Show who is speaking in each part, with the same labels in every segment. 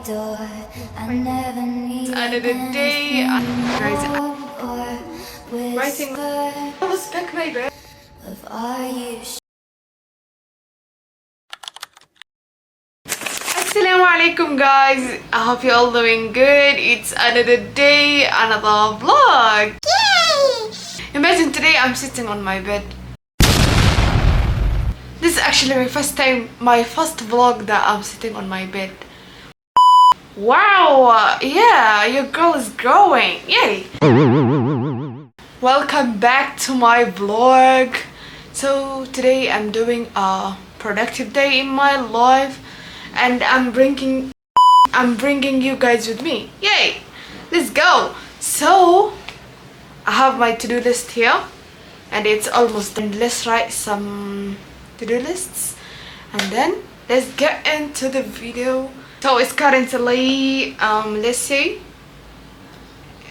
Speaker 1: another day. Guys, writing. I was back my bed. Assalamu alaikum guys. I hope you're all doing good. It's another day, another vlog. Yay! Imagine today I'm sitting on my bed. This is actually my first vlog that I'm sitting on my bed. Wow, yeah, your girl is growing. Yay! Welcome back to my vlog. So today I'm doing a productive day in my life, and I'm bringing you guys with me. Yay! Let's go. So I have my to-do list here, and it's almost done. Let's write some to-do lists, and then let's get into the video. So it's currently let's say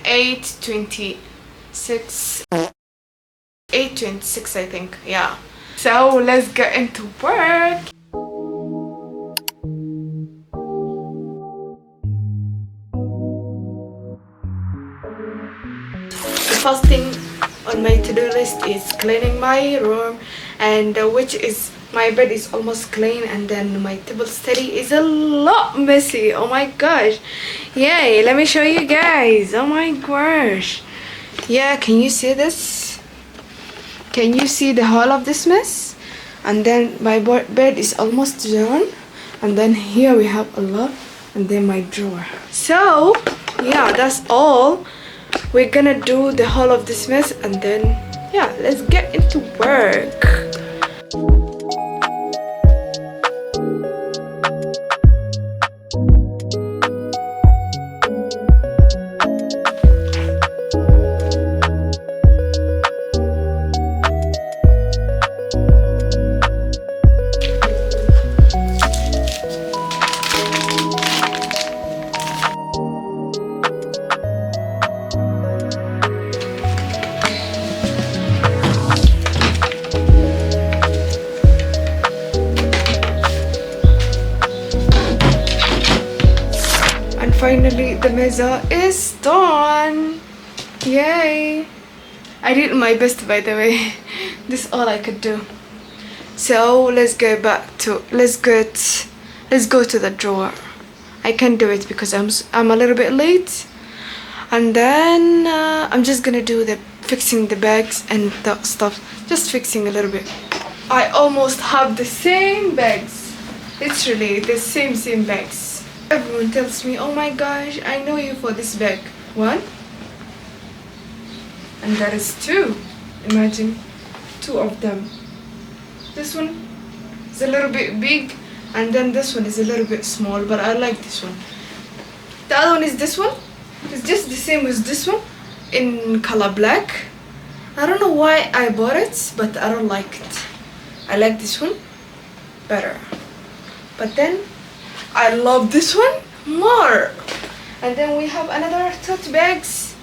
Speaker 1: 8:26 I think, yeah. So let's get into work. The first thing on my to-do list is cleaning my room, and which is my bed is almost clean, and then my table study is a lot messy. Oh my gosh. Yay, let me show you guys. Oh my gosh. Yeah, can you see this? Can you see the whole of this mess? And then my bed is almost done, and then here we have a lot, and then my drawer. So yeah, that's all. We're gonna do the whole of this mess, and then yeah, let's get into work. Finally, the meza is done. Yay! I did my best, by the way. This is all I could do. So let's go to the drawer. I can't do it because I'm a little bit late. And then I'm just gonna do the fixing the bags and that stuff. Just fixing a little bit. I almost have the same bags. Literally the same bags. Everyone tells me, oh my gosh, I know you for this bag. One, and that is two. Imagine two of them. This one is a little bit big, and then this one is a little bit small, but I like this one. The other one is this one. It's just the same as this one in color black. I don't know why I bought it, but I don't like it. I like this one better. But then I love this one more. And then we have another tote bags.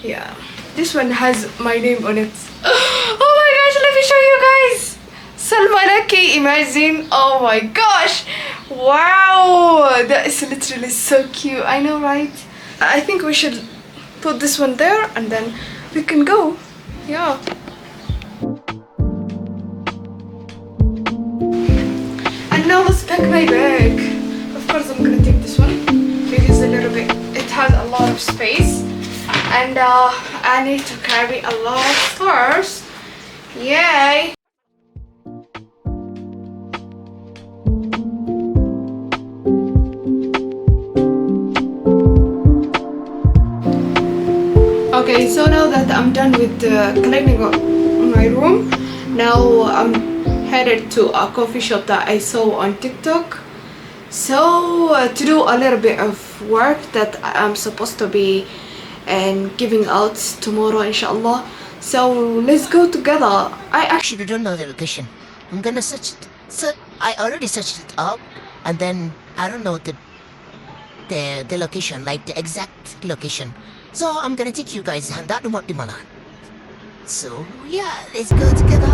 Speaker 1: Yeah, this one has my name on it. Oh my gosh, let me show you guys. Salma Lucky, imagine. Oh my gosh, wow, that is literally so cute. I know, right? I think we should put this one there, and then we can go. Yeah. And now let's pack my bag. Of course, I'm gonna take this one because it has a lot of space, and I need to carry a lot of stuff. Yay! Okay, so now that I'm done with cleaning up my room, now I'm headed to a coffee shop that I saw on TikTok. So to do a little bit of work that I'm supposed to be giving out tomorrow, inshallah. So let's go together. I
Speaker 2: actually don't know the location. I'm gonna search it. So I already searched it up, and then I don't know the location, like the exact location. So I'm gonna take you guys and that remote dimana. So yeah, let's go together.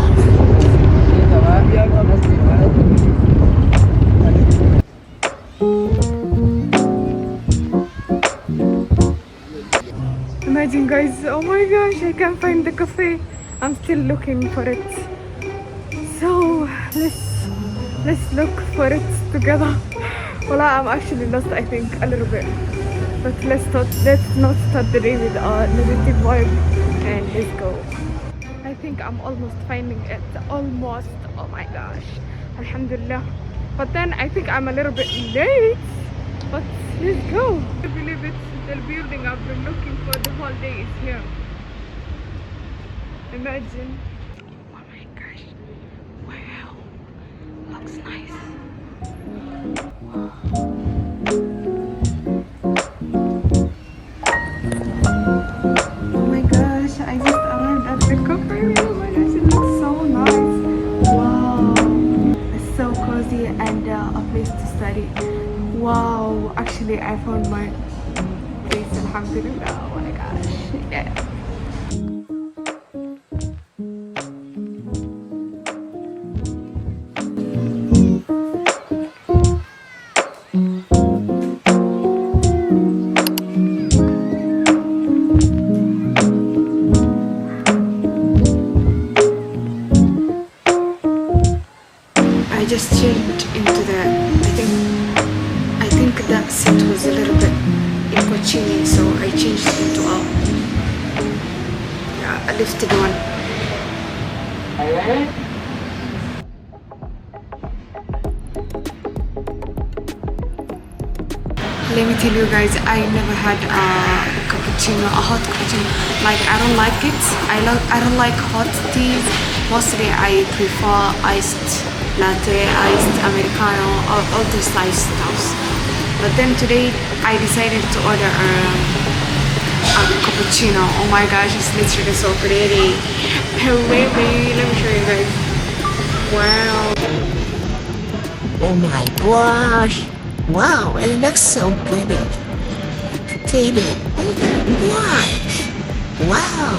Speaker 1: time, guys. Oh my gosh, I can't find the cafe. I'm still looking for it. So let's look for it together. Well, I'm actually lost, I think, a little bit. But let's not start the day with a negative vibe, and let's go. I think I'm almost finding it. Almost. Oh my gosh. Alhamdulillah. But then I think I'm a little bit late. But let's go. I believe it's the building I've been looking for the whole day is here. Imagine. Oh my gosh. Wow. Looks nice. Oh my gosh, I just arrived at the cafe. Oh my gosh, it looks so nice. Wow. It's so cozy and a place to study. Wow, actually I found my place, alhamdulillah. Oh my gosh. Yeah. I just changed into the, I think that seat was a little bit inconvenient, so I changed into a lifted one. Let me tell you guys, I never had a cappuccino, a hot cappuccino. Like, I don't like it. I don't like hot teas. Mostly I prefer iced latte, iced americano, all those nice stuffs. But then today I decided to order a cappuccino. Oh my gosh, it's literally so pretty. Wait, let me show you guys. Wow.
Speaker 2: Oh my gosh. Wow, it looks so pretty. Pretty. Wow.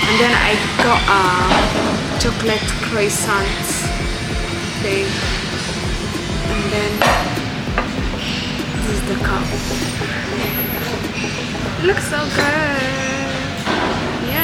Speaker 1: And then I got a chocolate croissant thing. And then this is the cup. It looks so good. Yeah.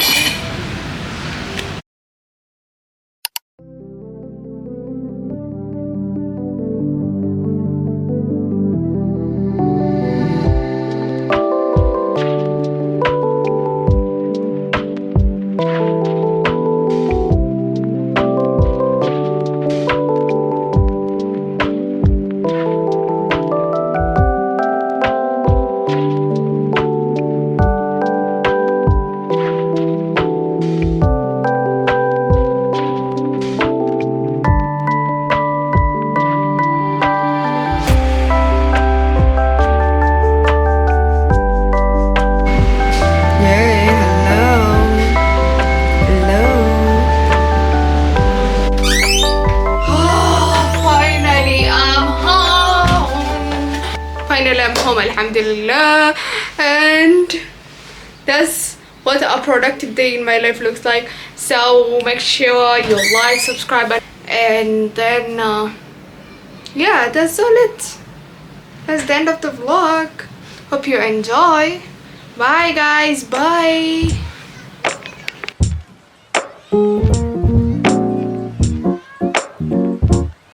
Speaker 1: Finally I'm home, alhamdulillah. And that's what a productive day in my life looks like. So make sure you like, subscribe, and then yeah, that's all it. That's the end of the vlog. Hope you enjoy. Bye guys, bye.